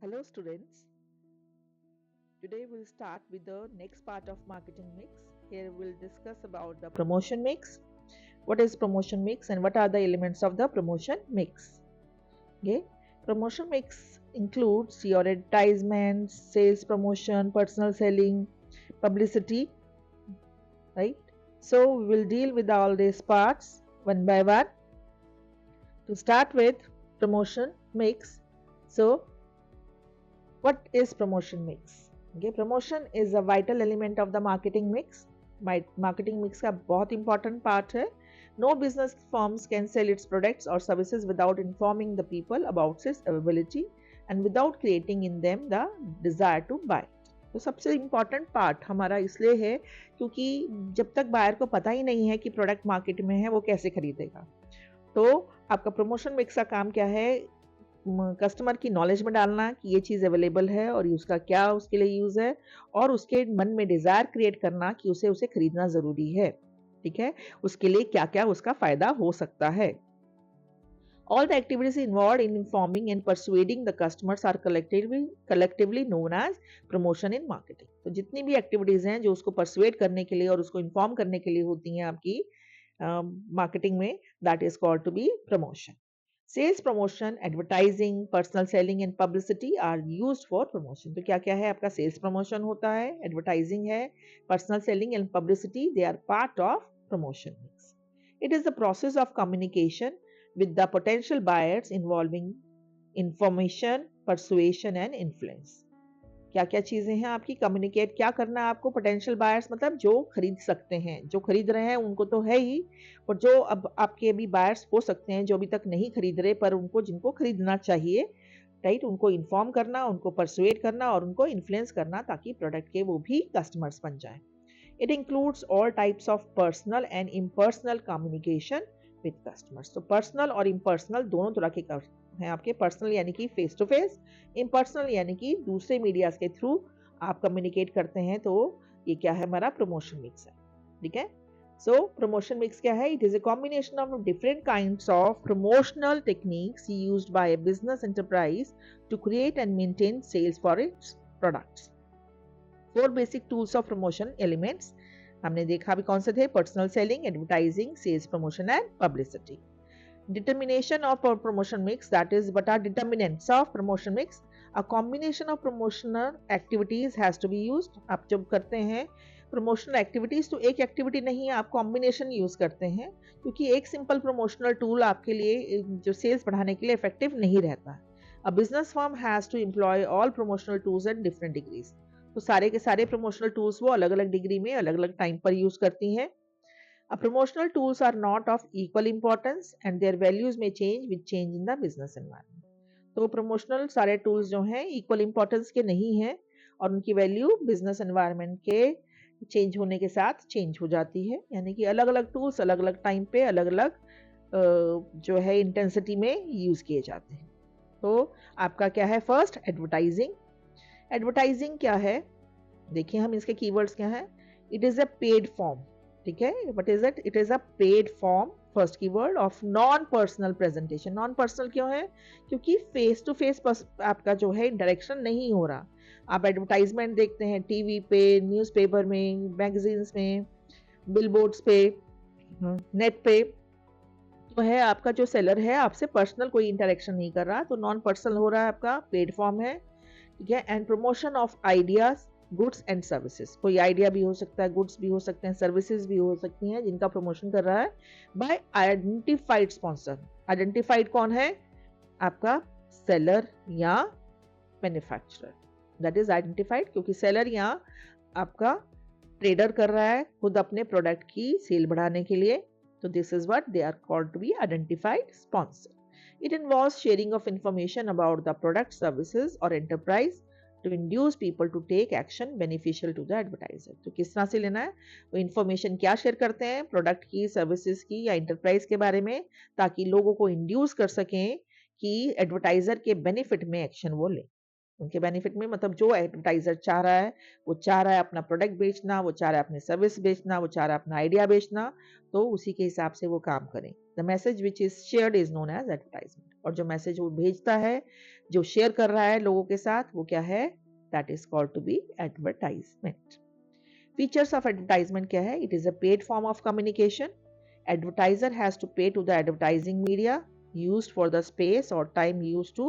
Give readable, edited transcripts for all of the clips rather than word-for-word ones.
Hello students, today we'll start with the next part of marketing mix. Here we'll discuss about the promotion mix. What is promotion mix and what are the elements of the promotion mix? Okay. Promotion mix includes your advertisements, sales promotion, personal selling, publicity, right? So we will deal with all these parts one by one. To start with promotion mix. So what is promotion mix? Okay, promotion is a vital element of the marketing mix. Marketing mix का बहुत important part है. No business firms can sell its products or services without informing the people about its availability and without creating in them the desire to buy. तो सबसे important part हमारा इसलिए है क्योंकि जब तक बायर को पता ही नहीं है कि प्रोडक्ट मार्केट में है वो कैसे खरीदेगा. तो आपका प्रमोशन मिक्स का काम क्या है? कस्टमर की नॉलेज में डालना कि ये चीज़ अवेलेबल है और उसका क्या उसके लिए यूज़ है और उसके मन में डिज़ायर क्रिएट करना कि उसे खरीदना ज़रूरी है. ठीक है, उसके लिए क्या क्या उसका फ़ायदा हो सकता है. All the activities involved in informing and persuading the customers are collectively known as promotion in marketing. तो जितनी भी एक्टिविटीज हैं जो उसको परसुएड करने के लिए और उसको इन्फॉर्म करने के लिए होती हैं आपकी मार्केटिंग में, that is called to be promotion. Sales promotion, advertising, personal selling and publicity are used for promotion. तो क्या क्या है आपका? सेल्स प्रमोशन होता है, एडवर्टाइजिंग है, personal selling and publicity, they are part of promotion mix. It is the process of communication with the potential buyers involving information, persuasion and influence. क्या क्या चीजें हैं आपकी? कम्युनिकेट क्या करना है आपको? पोटेंशियल बायर्स मतलब जो खरीद सकते हैं, जो खरीद रहे हैं उनको तो है ही, और जो अब आपके भी बायर्स हो सकते हैं जो अभी तक नहीं खरीद रहे पर उनको जिनको खरीदना चाहिए, राइट, उनको इन्फॉर्म करना, उनको परसुएट करना और उनको इन्फ्लुएंस करना ताकि प्रोडक्ट के वो भी कस्टमर्स बन जाएं. It includes all types of personal and impersonal communication with customers. तो personal और impersonal दोनों तरह के हैं आपके. personal यानी कि face to face, impersonal यानी कि दूसरे मीडिया के थ्रू आप कम्युनिकेट करते हैं. तो ये क्या है? हमारा प्रमोशन मिक्स है. ठीक है. So promotion mix क्या है? It is a combination of different kinds of promotional techniques used by a business enterprise to create and maintain sales for its products. 4 basic tools of promotion elements हमने देखा भी कौन से थे? Personal selling, advertising, sales promotion and publicity. Determination of our promotion mix, that is what are determinants of promotion mix. A combination of promotional activities has to be used. आप जब करते हैं प्रमोशनल एक्टिविटीज तो एक activity नहीं, आप combination use करते हैं क्योंकि एक सिंपल प्रमोशनल टूल आपके लिए जो सेल्स बढ़ाने के लिए इफेक्टिव नहीं रहता है. A business firm has to employ all promotional tools at different degrees. तो सारे के सारे प्रमोशनल टूल्स वो अलग अलग डिग्री में अलग अलग टाइम पर यूज करती हैं. Promotional tools are not of equal importance and their values may change with change in the business environment. तो प्रमोशनल सारे टूल्स जो हैं इक्वल इंपॉर्टेंस के नहीं हैं और उनकी वैल्यू बिजनेस एनवायरनमेंट के चेंज होने के साथ चेंज हो जाती है. यानी कि अलग अलग टूल्स अलग अलग टाइम पे अलग अलग जो है इंटेंसिटी में यूज किए जाते हैं. तो आपका क्या है? First advertising. एडवर्टाइजिंग क्या है? देखिए हम इसके कीवर्ड्स क्या हैं. It is a paid form. ठीक है, what is it? It is a paid form. First keyword of non personal presentation. Non personal क्यों है? क्योंकि फेस टू फेस आपका जो है इंटरेक्शन नहीं हो रहा. आप एडवर्टाइजमेंट देखते हैं टीवी पे, न्यूज़पेपर में, मैगजीन्स में, बिलबोर्ड्स पे, नेट पे, तो है आपका जो सेलर है आपसे पर्सनल कोई इंटरेक्शन नहीं कर रहा, तो नॉन पर्सनल हो रहा है, आपका पेड फॉर्म है. ठीक है. And promotion of ideas, goods and services. कोई आइडिया भी हो सकता है, गुड्स भी हो सकते हैं, सर्विसेज भी हो सकती हैं जिनका प्रमोशन कर रहा है बाय आइडेंटिफाइड स्पॉन्सर. आइडेंटिफाइड कौन है? आपका सेलर या मैन्युफैक्चरर. दैट इज आइडेंटिफाइड क्योंकि सेलर या आपका ट्रेडर कर रहा है खुद अपने प्रोडक्ट की सेल बढ़ाने के लिए. So this is what they are called to be identified sponsor. It involves sharing of information about the product, services or enterprise to induce people to take action beneficial to the advertiser. तो किस तरह से लेना है? वो information क्या share करते हैं? प्रोडक्ट की, सर्विसेज की या इंटरप्राइज के बारे में, ताकि लोगों को इंड्यूस कर सकें कि एडवर्टाइजर के बेनिफिट में एक्शन वो लें. उनके बेनिफिट में मतलब जो एडवर्टाइजर चाह रहा है, वो चाह रहा है अपना प्रोडक्ट बेचना, वो चाह रहा है अपनी सर्विस बेचना, वो चाह रहा है अपना आइडिया बेचना, तो उसी के हिसाब से वो काम करें। The message which is shared is known as advertisement. और जो मैसेज वो भेजता है, जो शेयर कर रहा है लोगों के साथ, वो क्या है? That is called to be advertisement. Features of advertisement क्या है? It is a paid form of communication. Advertiser has to pay to the advertising media used for the space or time used to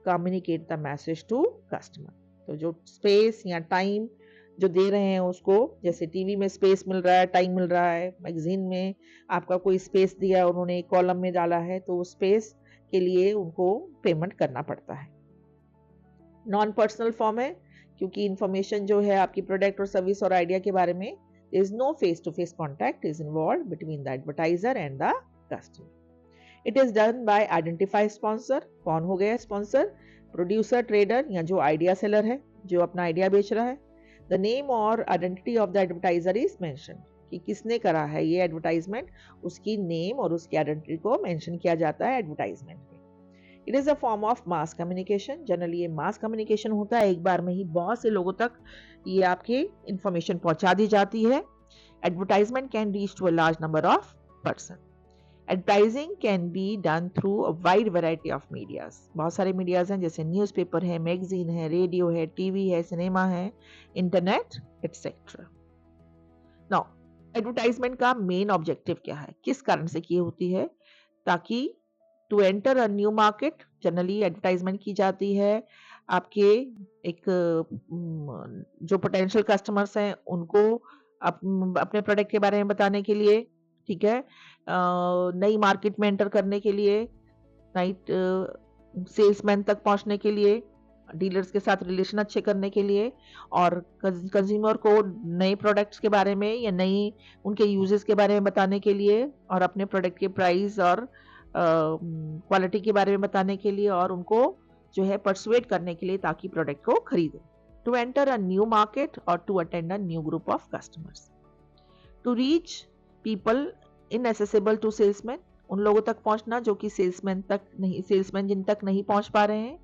communicate the message to customer. तो जो space या time जो दे रहे हैं उसको, जैसे टीवी में space मिल रहा है, टाइम मिल रहा है, मैगजीन में आपका कोई स्पेस दिया, उन्होंने एक कॉलम में डाला है, तो वो स्पेस के लिए उनको पेमेंट करना पड़ता है। नॉन पर्सनल फॉर्म है, क्योंकि इंफॉर्मेशन जो है आपकी प्रोडक्ट और सर्विस और आइडिया के बारे में, there is no face-to-face contact is involved between the advertiser and the customer. It is done by identify sponsor. कौन हो गया स्पॉन्सर? प्रोड्यूसर, ट्रेडर या जो आइडिया सेलर है, जो अपना आइडिया बेच रहा है। The name और identity of the advertiser is mention, कि किसने करा है ये एडवर्टाइजमेंट, उसकी नेम और उसकी आइडेंटिटी को मेंशन किया जाता है एडवर्टाइजमेंट में। It is a form of mass communication. Generally ये मास कम्युनिकेशन होता है, एक बार में ही बहुत से लोगों तक ये आपकी इंफॉर्मेशन पहुंचा दी जाती है। Advertisement can reach to a large number of person. Advertising can be done through a wide variety of medias. बहुत सारे मीडियाज हैं, जैसे न्यूज़पेपर है, मैगजीन है, रेडियो है, टीवी है, सिनेमा है, इंटरनेट एटसेट्रा। नाउ एडवर्टाइजमेंट का मेन ऑब्जेक्टिव क्या है, किस कारण से की होती है? ताकि to enter a new market, generally advertisement की जाती है आपके एक जो पोटेंशियल कस्टमर्स हैं उनको अपने प्रोडक्ट के बारे में बताने के लिए, ठीक है, नई मार्केट में एंटर करने के लिए, राइट, सेल्समैन तक पहुंचने के लिए, डीलर्स के साथ रिलेशन अच्छे करने के लिए, और कंज्यूमर को नए प्रोडक्ट्स के बारे में या नई उनके यूजेस के बारे में बताने के लिए, और अपने प्रोडक्ट के प्राइस और क्वालिटी के बारे में बताने के लिए, और उनको जो है परसुएट करने के लिए ताकि प्रोडक्ट को खरीदें। To enter a new market और to attend a new group of customers. To reach people inaccessible to salesman, उन लोगों तक पहुंचना जो कि सेल्समैन जिन तक नहीं पहुंच पा रहे हैं।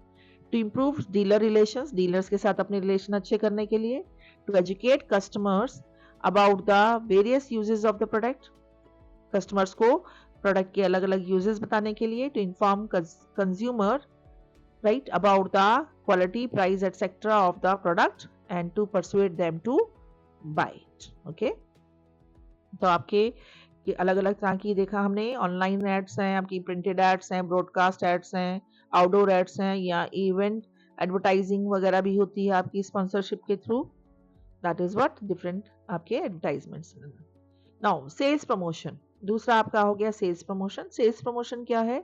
To improve dealer relations, dealers के साथ अपने रिलेशन अच्छे करने के लिए। To educate customers about the various uses of the product, customers को प्रोडक्ट के अलग अलग यूजेस बताने के लिए। To inform consumer, right, about the quality, price etcetera of the product and to persuade them to buy it. Okay, तो आपके अलग अलग तरह की देखा हमने, ऑनलाइन एड्स हैं, आपकी प्रिंटेड एड्स हैं, ब्रॉडकास्ट एड्स हैं, आउटडोर एड्स हैं, या इवेंट एडवर्टाइजिंग वगैरह भी होती है आपकी स्पॉन्सरशिप के through. That is what different आपके एडवर्टाइजमेंट्स। नाउ सेल्स प्रमोशन, दूसरा आपका हो गया सेल्स प्रमोशन। सेल्स प्रमोशन क्या है?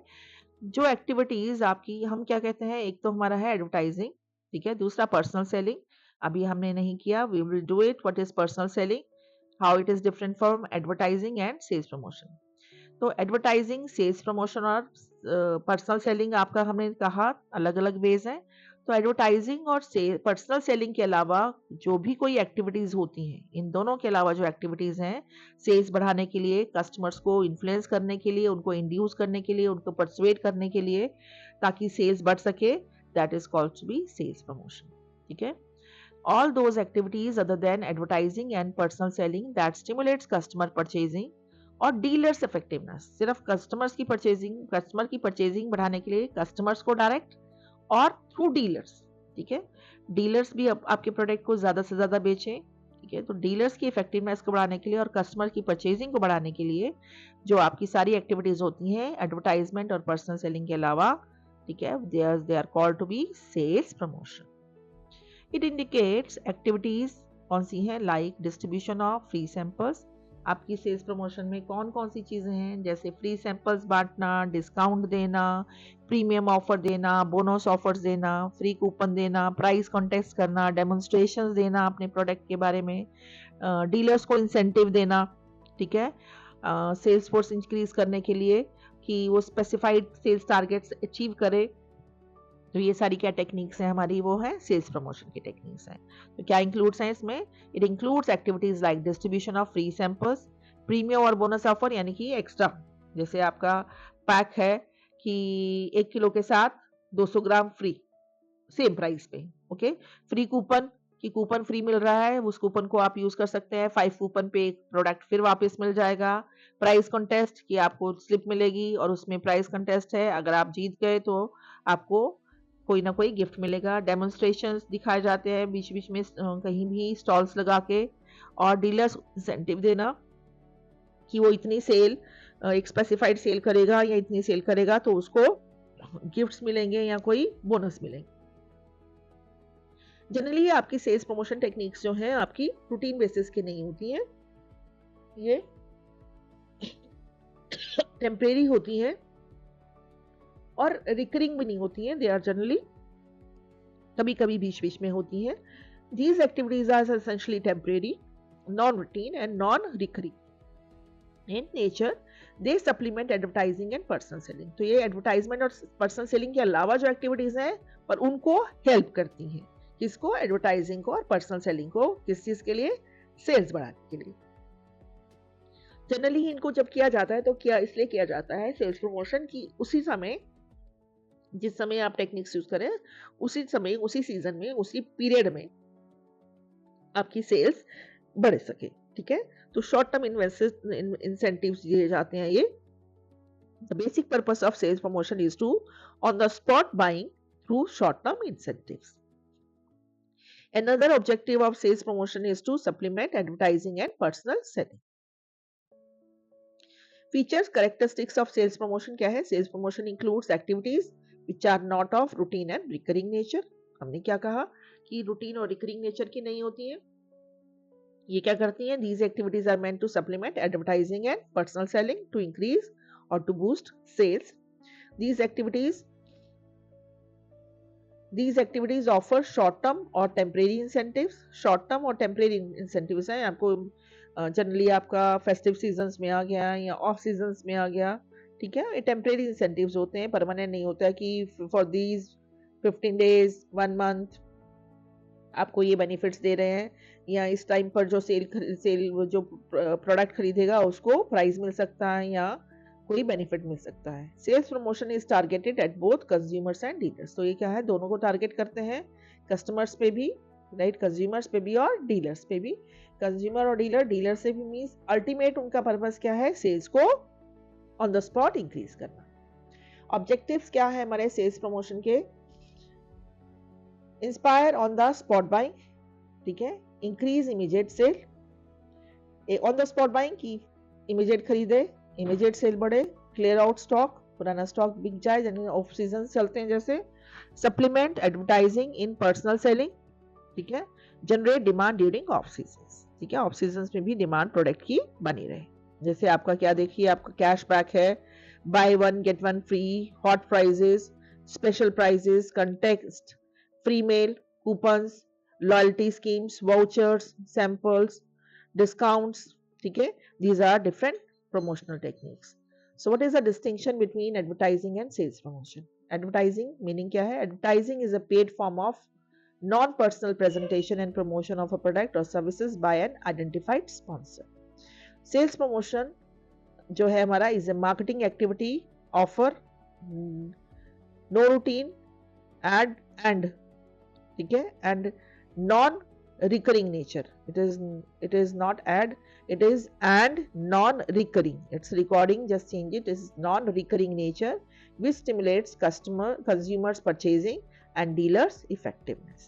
जो एक्टिविटीज आपकी, हम क्या कहते हैं, एक तो हमारा है एडवर्टाइजिंग, ठीक है, दूसरा पर्सनल सेलिंग, अभी हमने नहीं किया, we will do it. What is personal selling, how it is different from advertising and sales promotion. तो एडवर्टाइजिंग, सेल्स प्रमोशन और पर्सनल सेलिंग आपका हमने कहा अलग अलग वेज हैं। तो एडवर्टाइजिंग और पर्सनल सेलिंग के अलावा जो भी कोई एक्टिविटीज होती हैं, इन दोनों के अलावा जो एक्टिविटीज हैं सेल्स बढ़ाने के लिए, कस्टमर्स को इन्फ्लुएंस करने के लिए, उनको इंड्यूस करने के लिए, उनको परसुएट करने के लिए ताकि सेल्स बढ़ सके, that is called to be sales promotion. ठीक है, all those activities other than advertising and personal selling that stimulates customer purchasing और डीलर्स इफेक्टिवनेस, सिर्फ कस्टमर की परचेजिंग बढ़ाने के लिए कस्टमर्स को डायरेक्ट और थ्रू डीलर्स, ठीक है, डीलर्स भी आपके प्रोडक्ट को ज्यादा से ज्यादा बेचें, ठीक है, तो डीलर्स की इफेक्टिवनेस को बढ़ाने के लिए और कस्टमर की परचेजिंग को बढ़ाने के लिए जो आपकी सारी एक्टिविटीज होती हैं एडवर्टाइजमेंट और पर्सनल सेलिंग के अलावा, ठीक है, they are called to be sales promotion. It indicates activities कौन सी हैं, like distribution of free samples. आपकी सेल्स प्रमोशन में कौन कौन सी चीजें हैं, जैसे फ्री सैंपल्स बांटना, डिस्काउंट देना, प्रीमियम ऑफर देना, बोनस ऑफर्स देना, फ्री कूपन देना, प्राइस कॉन्टेस्ट करना, डेमोन्स्ट्रेशंस देना अपने प्रोडक्ट के बारे में, डीलर्स को इंसेंटिव देना, ठीक है, सेल्स फोर्स इंक्रीज करने के लिए कि वो स्पेसिफाइड सेल्स टारगेट्स अचीव करे। तो ये सारी क्या टेक्निक्स हैं हमारी, वो है सेल्स प्रमोशन की टेक्निक्स हैं। तो क्या इंक्लूड्स हैं इसमें? It includes activities like distribution of free samples, premium और बोनस ऑफर, यानी कि एक्स्ट्रा, जैसे आपका पैक है कि 1 किलो के साथ 200 ग्राम फ्री, सेम प्राइस पे। ओके, फ्री कूपन कि कूपन फ्री मिल रहा है, उस कूपन को आप यूज कर सकते हैं, 5 कूपन पे एक प्रोडक्ट फिर वापस मिल जाएगा। प्राइस कंटेस्ट कि आपको स्लिप मिलेगी और उसमें प्राइस कंटेस्ट है, अगर आप जीत गए तो आपको कोई ना कोई गिफ्ट मिलेगा। डेमोन्स्ट्रेशंस दिखाए जाते हैं बीच बीच में कहीं भी स्टॉल्स लगा के, और डीलर्स इंसेंटिव देना कि वो इतनी सेल, एक स्पेसिफाइड सेल करेगा या इतनी सेल करेगा तो उसको गिफ्ट्स मिलेंगे या कोई बोनस मिलेंगे। जनरली आपकी सेल्स प्रमोशन टेक्निक्स जो हैं आपकी रूटीन बेसिस की नहीं होती हैं, ये टेम्परेरी होती हैं और रिकरिंग भी नहीं होती हैं। दे आर जनरली कभी कभी बीच बीच में होती हैं। These activities are essentially temporary, non routine and non recurring in nature. They supplement advertising and personal selling. तो ये एडवर्टाइजमेंट और पर्सनल सेलिंग के अलावा जो एक्टिविटीज हैं पर उनको हेल्प करती हैं, किसको? एडवर्टाइजिंग को और पर्सनल सेलिंग को। किस चीज के लिए? सेल्स बढ़ाने के लिए। जनरली इनको जब किया जाता है तो क्या इसलिए किया जाता है सेल्स प्रमोशन की उसी समय, जिस समय आप टेक्निक्स यूज करें उसी समय, उसी सीजन में, उसी पीरियड में आपकी सेल्स बढ़ सके। ठीक है, तो शॉर्ट टर्म इंसेंटिव्स दिए जाते हैं ये। The basic purpose of sales promotion is to on the spot buying through short term incentives. Another objective of sales promotion is to supplement advertising and personal selling. Features, characteristics of sales promotion क्या है? Sales promotion includes activities which are not of routine and recurring nature. हमने क्या कहा कि routine और recurring nature की नहीं होती हैं। ये क्या करती हैं? These activities are meant to supplement advertising and personal selling to increase or to boost sales. These activities offer short term or temporary incentives. Short term और temporary incentives हैं, आपको जनरली आपका फेस्टिव सीजन्स में आ गया या of seasons में आ गया। ठीक है, ये टेम्परेरी इंसेंटिव्स होते हैं, परमानेंट नहीं होता है कि फॉर दीज 15 डेज 1 मंथ आपको ये बेनिफिट्स दे रहे हैं, या इस टाइम पर जो सेल जो प्रोडक्ट खरीदेगा उसको प्राइस मिल सकता है या कोई बेनिफिट मिल सकता है। Sales promotion is targeted at both consumers and dealers. तो ये क्या है? दोनों को टारगेट करते हैं, कस्टमर्स पे भी, राइट, कंज्यूमर्स पे भी और डीलर्स पे भी। कंज्यूमर और डीलर से भी मींस अल्टीमेट उनका पर्पस क्या है? सेल्स को ऑन द स्पॉट इंक्रीज करना। ऑब्जेक्टिव्स क्या है हमारे सेल्स प्रमोशन के? Inspire on the spot buying, ठीक है, increase immediate sale. On the spot buying की इमीडिएट खरीदे, इमीडिएट सेल बढ़े, क्लियर आउट स्टॉक, पुराना स्टॉक बिक जाए, यानी ऑफ सीजन चलते हैं जैसे। Supplement advertising in personal selling, ठीक है, generate demand during off season. ठीक है, ऑफ सीजन में भी डिमांड प्रोडक्ट की बनी रहे। जैसे आपका क्या देखिए, आपका कैशबैक है, buy one get one free, hot prizes, special prizes, contest, free mail, coupons, loyalty schemes, vouchers, samples, discounts. ठीक है, these are different promotional techniques. So what is the distinction between advertising and sales promotion? Advertising meaning क्या है? Advertising is a paid form of non-personal presentation and promotion of a product or services by an identified sponsor. Sales promotion जो है हमारा is a marketing activity, offer, no routine, ad and, ठीक है, and non recurring nature. It is not ad, it is and non recurring. It's recording, just change it. It is non recurring nature which stimulates consumers purchasing and dealers effectiveness.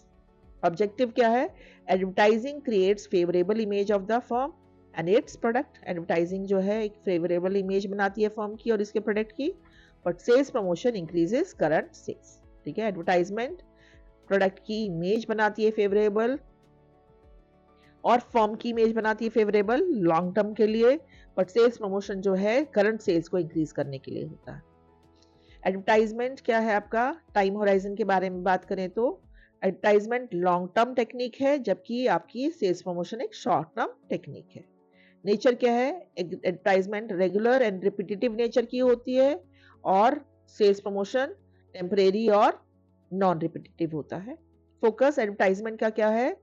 Objective क्या है? Advertising creates favorable image of the firm and its product. Advertising जो है एक favorable image बनाती है firm की और इसके product की, but sales promotion increases current sales. ठीक है, advertisement प्रोडक्ट की इमेज बनाती है फेवरेबल और फर्म की इमेज बनाती है फेवरेबल लॉन्ग टर्म के लिए, बट सेल्स प्रमोशन जो है करंट सेल्स को इंक्रीज करने के लिए होता है। एडवर्टाइजमेंट क्या है आपका? टाइम होराइजन के बारे में बात करें तो एडवर्टाइजमेंट लॉन्ग टर्म टेक्निक है, जबकि आपकी सेल्स प्रमोशन एक शॉर्ट टर्म टेक्निक है। नेचर क्या है? Advertisement regular and repetitive nature की होती है और सेल्स प्रमोशन टेम्परेरी और नॉन रिपीटेटिव होता है। फोकस एडवर्टाइजमेंट का क्या है?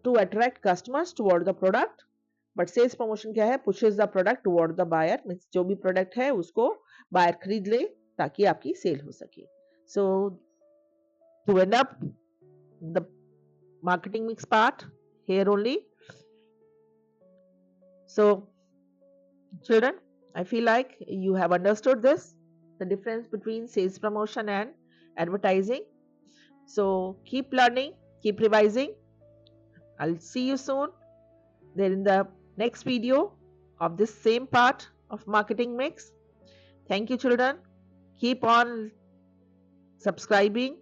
To attract customers toward the product, but sales promotion क्या है? Pushes the product toward the buyer, means जो भी प्रोडक्ट है उसको बायर खरीद ले ताकि आपकी सेल हो सके। सो to end up the marketing mix part here only. So children, I feel like you have understood this, the difference between sales promotion and advertising. So keep learning, keep revising. I'll see you soon there in the next video of this same part of marketing mix. Thank you children. Keep on subscribing,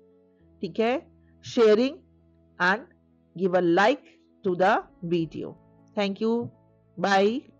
okay, sharing and give a like to the video. Thank you. Bye.